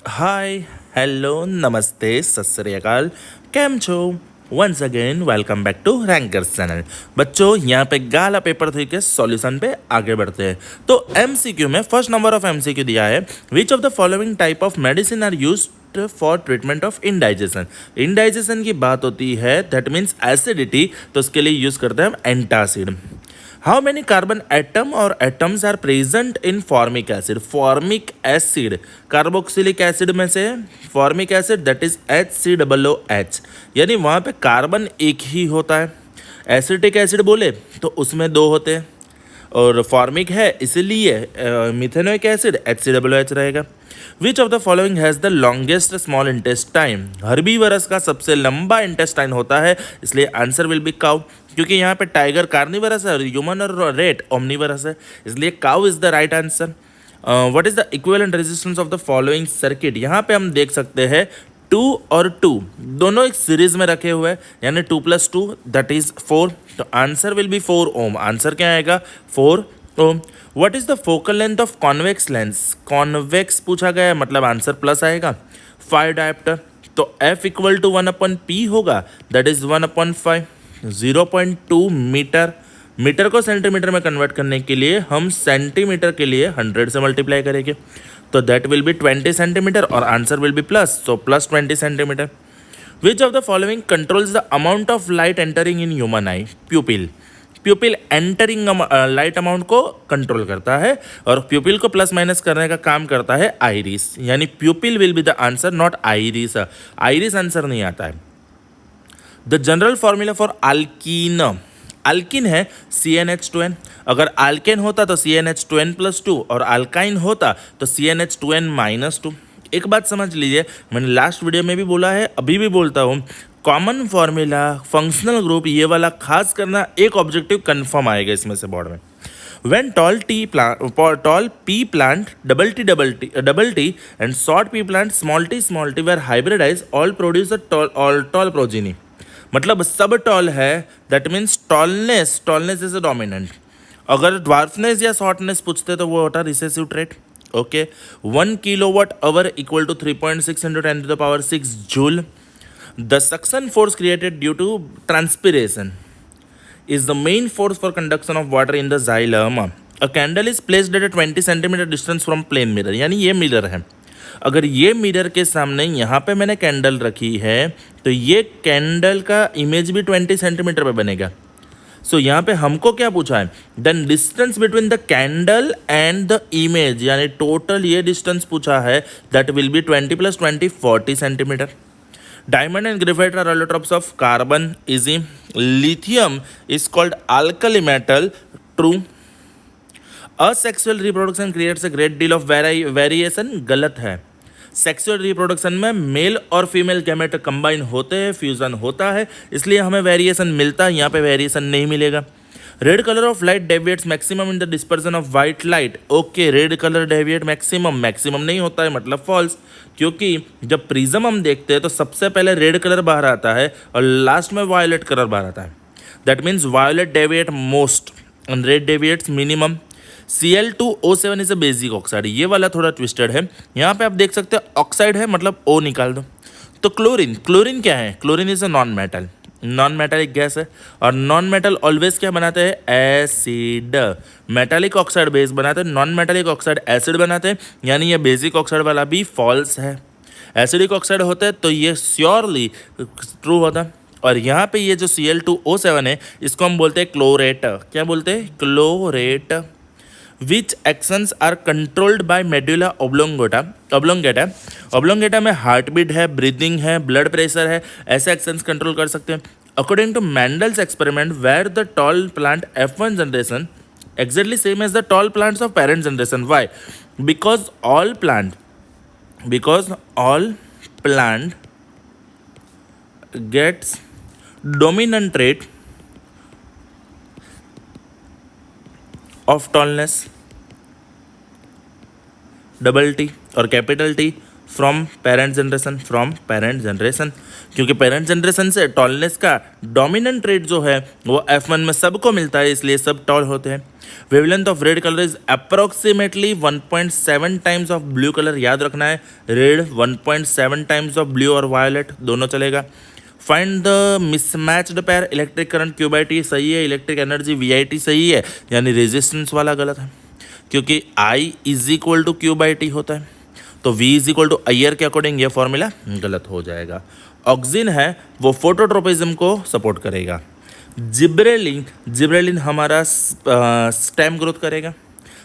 Hi hello नमस्ते सत श्री अकाल કેમ છો once again welcome back to rankers channel. बच्चों यहाँ पे गाला पेपर 3 के सॉल्यूशन पे आगे बढ़ते हैं। तो एमसीक्यू में फर्स्ट नंबर ऑफ एमसीक्यू दिया है, which of the following type of medicine are used for treatment of indigestion. Indigestion की बात होती है, दैट मीन्स एसिडिटी, तो उसके लिए यूज करते हैं हम antacid. How many carbon atom और atoms are present in formic acid. Formic acid carboxylic acid में से formic acid that is HCOOH, यानी वहाँ पे कार्बन एक ही होता है। एसिटिक एसिड बोले तो उसमें दो होते हैं, और फॉर्मिक है इसलिए मिथेनोइक एसिड HCOOH रहेगा। विच of the following has the longest small intestine. Herbivores का सबसे लंबा इंटेस्टाइन होता है, इसलिए आंसर विल बी काउ, क्योंकि यहाँ पे टाइगर कार्निवरस है और ह्यूमन और रेट ओमनीवरस है, इसलिए cow is the right answer. What is the equivalent resistance of the following circuit. यहाँ पे हम देख सकते हैं 2 और 2 दोनों एक सीरीज में रखे हुए हैं, यानी 2 + 2 दैट इज 4, तो answer will be 4 ohm. Answer क्या आएगा 4 ohm. What is the focal length of convex lens. Convex पूछा गया है, मतलब आंसर प्लस आएगा। 5 डायप्टर, तो F = 1/P होगा, दैट इज 1/5। 0.2 मीटर, मीटर को सेंटीमीटर में कन्वर्ट करने के लिए हम सेंटीमीटर के लिए 100 से मल्टीप्लाई करेंगे, तो दैट विल बी 20 सेंटीमीटर और answer will B plus, so plus 20 centimetre. Which of the following controls the amount of light entering in human I. प्यूपिल। प्यूपिल entering light amount को कंट्रोल करता है, और प्यूपिल को प्लस माइनस करने का काम करता है आइरिस, यानी प्यूपिल will be the answer, not iris. Iris answer नहीं आता है। The general formula for alkyne. Alkene है CnH2n, अगर अल्केन होता तो CnH2n+2 और अल्काइन होता तो CnH2n-2। एक बात समझ लीजिए, मैंने लास्ट वीडियो में भी बोला है, अभी भी बोलता हूँ, कॉमन फार्मूला, फंक्शनल ग्रुप, ये वाला खास करना, एक ऑब्जेक्टिव कंफर्म आएगा इसमें से बोर्ड में। When tall P plant double T and short P plant small t were hybridized, all produce a tall progeny. मतलब सब टॉल है, that means tallness is a dominant. अगर ड्वार्फनेस या शॉर्टनेस पूछते तो वो होता recessive trait. Okay, 1 kWh = 3.6 × 10⁶ joule. The suction force created due to transpiration is the main force for conduction of water in the xylem. A candle is placed at a 20 cm distance from plane mirror, यानी ये mirror है। अगर ये mirror के सामने यहाँ पे मैंने कैंडल रखी है, तो ये कैंडल का इमेज भी 20 सेंटीमीटर पे बनेगा। सो यहाँ पे हमको क्या पूछा है, then distance between the candle and the image, यानी टोटल ये डिस्टेंस पूछा है, that will be 20 + 20 40 centimetre. Diamond and graphite are allotropes of carbon. Easy. Lithium is called alkali metal. True. Asexual reproduction creates a great deal of variation. गलत है। Sexual reproduction में mail और female gamete combine होते हैं, fusion होता है, इसलिए हमें वेरिएशन मिलता है, यहाँ पे वेरिएशन नहीं मिलेगा। Red colour of light deviates maximum in the dispersion of white light. Okay, red colour deviate maximum नहीं होता है, मतलब फॉल्स, क्योंकि जब प्रिज्म हम देखते हैं तो सबसे पहले रेड कलर बाहर आता है और लास्ट में वायलेट कलर बाहर आता है। That means violet deviate most and red deviates minimum. Cl2O7 is a basic oxide, ये वाला थोड़ा ट्विस्टेड है। यहाँ पे आप देख सकते हैं ऑक्साइड है, मतलब O निकाल दो। तो क्लोरीन क्या है, chlorine is a non metallic gas है, और नॉन मेटल ऑलवेज क्या बनाते हैं, एसिड। मेटालिक ऑक्साइड बेस बनाते हैं, नॉन मेटालिक ऑक्साइड एसिड बनाते हैं, यानी ये बेसिक ऑक्साइड वाला भी फॉल्स है। एसिडिक ऑक्साइड होता है तो ये श्योरली ट्रू होता है। और यहाँ पे ये जो Cl2O7 है, इसको हम बोलते हैं क्लोरेट। क्या बोलते हैं, chlorate. Which actions are controlled by medulla oblongata में हार्ट बीट है, ब्रीदिंग है, ब्लड प्रेशर है, ऐसे एक्शंस कंट्रोल कर सकते हैं। According to Mendel's experiment, where the tall plant F1 generation exactly same as the tall plants of parent generation. Why? Because all plant gets dominant trait of tallness, double T or capital T, from parent generation, क्योंकि parent generation से tallness का dominant rate जो है वो F1 में सबको मिलता है, इसलिए सब टॉल होते हैं। Wavelength of red colour is approximately 1.7 times of blue colour, याद रखना है रेड 1.7 टाइम्स ऑफ ब्लू और वायलेट दोनों चलेगा। Find the mismatched pair, electric current Q/T सही है, इलेक्ट्रिक एनर्जी VIT सही है, यानी रेजिस्टेंस वाला गलत है, क्योंकि I is equal to Q/T होता है, तो V is equal to I R के अकॉर्डिंग ये फॉर्मूला गलत हो जाएगा। ऑक्सिन है वो फोटोट्रोपिज्म को सपोर्ट करेगा। जिब्रेलिन हमारा स्टेम ग्रोथ करेगा।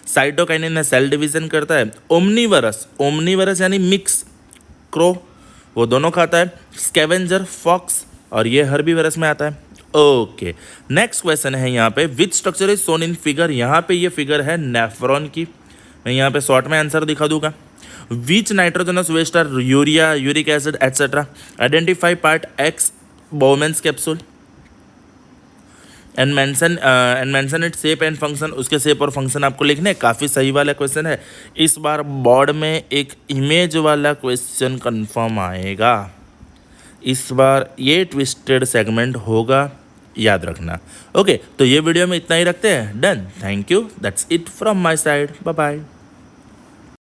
साइटोकाइनिन है सेल डिवीजन करता है। ओमनीवरस यानी मिक्स क्रो वो दोनों खाता है। स्कैवेंजर फॉक्स, और ये हर्बीवरस में आता है। ओके, नेक्स्ट क्वेश्चन है यहाँ पे, which structure is shown in figure. यहाँ पे ये फिगर है नेफ्रॉन की, मैं यहाँ पे शॉर्ट में आंसर दिखा दूंगा। Which nitrogenous waste are urea, uric acid etcetera. Identify part X Bowman's capsule and mention it shape and function. उसके शेप और फंक्शन आपको लिखने, काफ़ी सही वाला क्वेश्चन है। इस बार बोर्ड में एक इमेज वाला क्वेश्चन कंफर्म आएगा, इस बार ये ट्विस्टेड सेगमेंट होगा, याद रखना। ओके, तो ये वीडियो में इतना ही रखते हैं, done. Thank you, that's it from my side, bye bye.